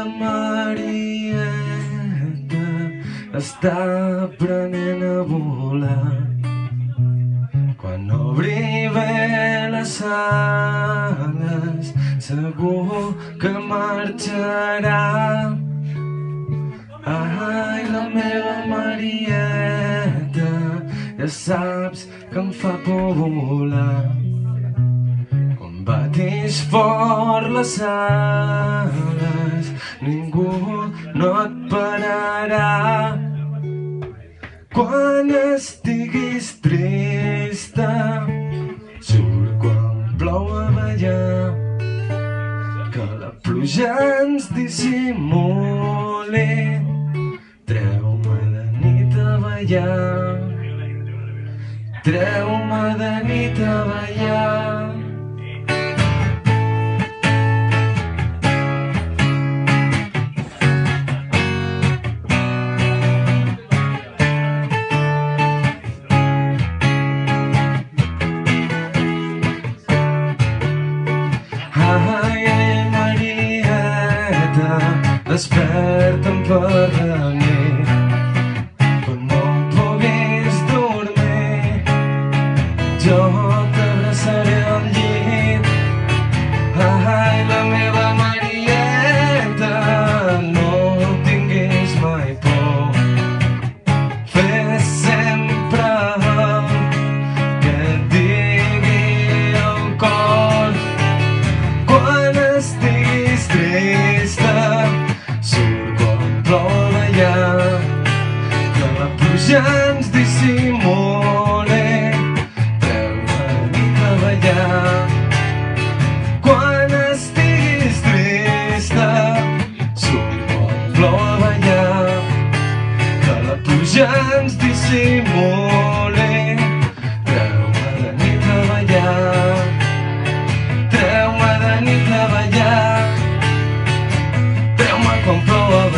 la Marieta està aprenent a volar. Quan obri bé les ales, segur que marxarà. Ai, la meva Marieta, ja saps que em fa por volar. Quan batis fort les ales, ningú no et pararà. Quan estiguis trista, surt quan plou a ballar, que la pluja ens dissimuli. Treu-me de nit a ballar, treu-me de nit a ballar. Ai, Marieta, desperta'm per la nit, quan no puguis dormir, jo t'abraçaré al llit. Ai, la meva Marieta, no tinguis mai por, fes sempre el que et digui el cor. Quan estiguis trista, surt quan plou a ballar, que la pluja ens dissimuli. Treu-me de nit a ballar. Quan estiguis trista, surt quan plou a ballar, que la pluja ens dissimuli. Treu-me de nit a ballar, treu-me de nit a ballar, treu-me quan plou a ballar.